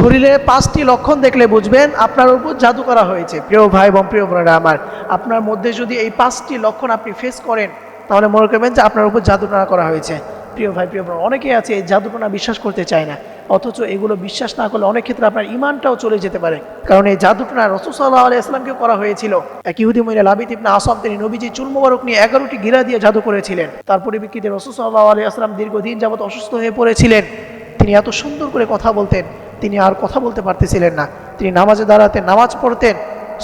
শরীরে 5টি লক্ষণ দেখলে বুঝবেন আপনার উপর জাদু করা হয়েছে। প্রিয় ভাই এবং প্রিয় বোনেরা আমার, আপনার মধ্যে যদি এই 5টি লক্ষণ আপনি ফেস করেন তাহলে মনে করবেন যে আপনার উপর জাদুটোনা করা হয়েছে। প্রিয় ভাই প্রিয় বোন, অনেকেই আছে এই জাদুটোনা বিশ্বাস করতে চায় না, অথচ এগুলো বিশ্বাস না করলে অনেক ক্ষেত্রে আপনার ইমানটাও চলে যেতে পারে। কারণ এই জাদুটোনা রাসূল সাল্লাল্লাহু আলাইহি ওয়াসাল্লামকে করা হয়েছিল। এক ইহুদি মহিলা লাবিদ ইবনে আসম তিনি নবীজি চুল মোবারক নিয়ে 11টি গিরা দিয়ে জাদু করেছিলেন। তার পরিপ্রেক্ষিতে রাসূল সাল্লাল্লাহু আলাইহি ওয়াসাল্লাম দীর্ঘদিন যাবত অসুস্থ হয়ে পড়েছিলেন। তিনি এত সুন্দর করে কথা বলতেন, তিনি আর কথা বলতে পারতেছিলেন না। তিনি নামাজে দাঁড়াতেন, নামাজ পড়তেন,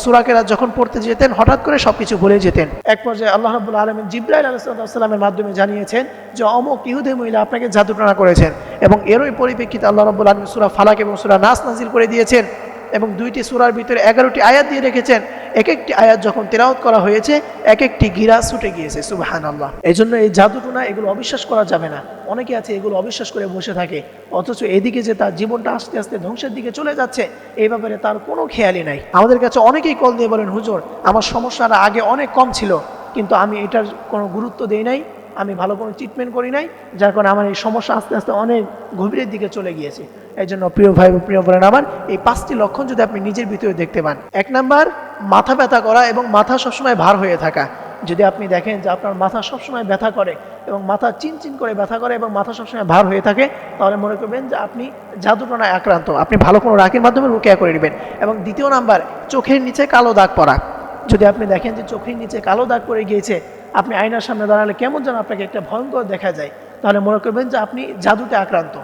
সূরা কেরাত যখন পড়তে যেতেন হঠাৎ করে সবকিছু ভুলে যেতেন। এক পর্যায়ে আল্লাহ রাব্বুল আলামিন জিবরাইল আলাইহিস সালামের মাধ্যমে জানিয়েছেন যে অমুক ইহুদি মহিলা আপনাকে জাদুটোনা করেছেন, এবং এরই পরিপ্রেক্ষিতে আল্লাহ রাব্বুল আলামিন সূরা ফালাক এবং সূরা নাস নাজিল করে দিয়েছেন, এবং 2টি সূরার ভিতরে 11টি আয়াত দিয়ে রেখেছেন। এক একটি আয়াত যখন তেলাওয়াত করা হয়েছে এক একটি গিরা ছুটে গিয়েছে। সুবহানাল্লাহ। এই জন্য এই জাদুটোনা এগুলো অবিশ্বাস করা যাবে না। অনেকে আছে এগুলো অবিশ্বাস করে বসে থাকে, অথচ এদিকে যে তার জীবনটা আস্তে আস্তে ধ্বংসের দিকে চলে যাচ্ছে এই ব্যাপারে তার কোনো খেয়ালই নাই। আমাদের কাছে অনেকেই কল দিয়ে বলেন, হুজুর আমার সমস্যাটা আগে অনেক কম ছিল, কিন্তু আমি এটার কোনো গুরুত্ব দেই নাই, আমি ভালো কোনো ট্রিটমেন্ট করি নাই, যার কারণে আমার এই সমস্যা আস্তে আস্তে অনেক গভীরের দিকে চলে গিয়েছে। এই জন্য প্রিয় ভাই প্রিয় বোনেরা আমার, এই 5টি লক্ষণ যদি আপনি নিজের ভিতরে দেখতে পান, 1 নাম্বার মাথা ব্যথা করা এবং মাথা সবসময় ভার হয়ে থাকা। যদি আপনি দেখেন যে আপনার মাথা সবসময় ব্যথা করে এবং মাথা চিনচিন করে ব্যথা করে এবং মাথা সবসময় ভার হয়ে থাকে, তাহলে মনে করবেন যে আপনি জাদুটোনায় আক্রান্ত। আপনি ভালো কোনো রাকির মাধ্যমে রুকিয়া করে নেবেন। এবং 2 নাম্বার, চোখের নিচে কালো দাগ পড়া। যদি আপনি দেখেন যে চোখের নিচে কালো দাগ পড়ে গিয়েছে, আপনি আয়নার সামনে দাঁড়ালে কেমন যেন আপনাকে একটা ভয়ঙ্কর দেখা যায়, তাহলে মনে করবেন যে আপনি জাদুতে আক্রান্ত।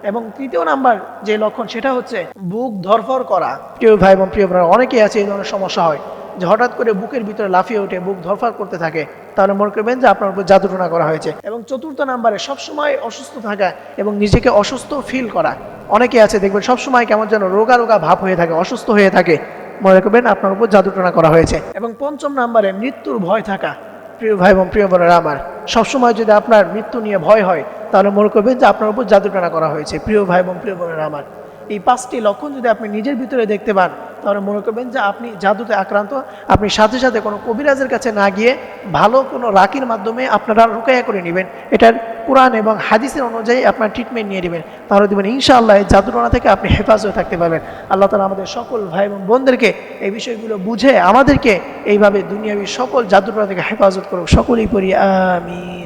এবং 3 নাম্বার যে লক্ষণ সেটা হচ্ছে বুক ধরফর করা। প্রিয় ভাই এবং প্রিয় বোনেরা, অনেকেই আছে এই ধরনের সমস্যা হয় যে হঠাৎ করে বুকের ভিতরে লাফিয়ে ওঠে, বুক ধরফর করতে থাকে, তাহলে মনে করবেন যে আপনার উপর জাদুটোনা করা হয়েছে। এবং 4 নাম্বারে সবসময় অসুস্থ থাকা এবং নিজেকে অসুস্থ ফিল করা। অনেকে আছে দেখবেন সবসময় কেমন যেন রোগা রোগা ভাব হয়ে থাকে, অসুস্থ হয়ে থাকে, মনে করবেন আপনার উপর জাদুটোনা করা হয়েছে। এবং 5 নাম্বারে মৃত্যুর ভয় থাকা। প্রিয় ভাই এবং প্রিয় বোনেরা আমার, সবসময় যদি আপনার মৃত্যু নিয়ে ভয় হয় তাহলে মনে করবেন যে আপনার উপর জাদুটোনা করা হয়েছে। প্রিয় ভাই এবং প্রিয় বোনেরা আমার, এই 5টি লক্ষণ যদি আপনি নিজের ভিতরে দেখতে পান তাহলে মনে করবেন যে আপনি জাদুতে আক্রান্ত। আপনি সাথে সাথে কোনো কবিরাজের কাছে না গিয়ে ভালো কোনো রাকির মাধ্যমে আপনারা রুকায়া করে নেবেন। এটার কোরআন এবং হাদিসের অনুযায়ী আপনার ট্রিটমেন্ট নিয়ে নেবেন, তাহলে দেবেন ইনশাআল্লাহ এই জাদুটোনা থেকে আপনি হেফাজত থাকতে পারবেন। আল্লাহ তাআলা আমাদের সকল ভাই এবং বোনদেরকে এই বিষয়গুলো বুঝে আমাদেরকে এইভাবে দুনিয়াবী সকল জাদুটোনা থেকে হেফাজত করুক। সকলেই পড়ি আমিন।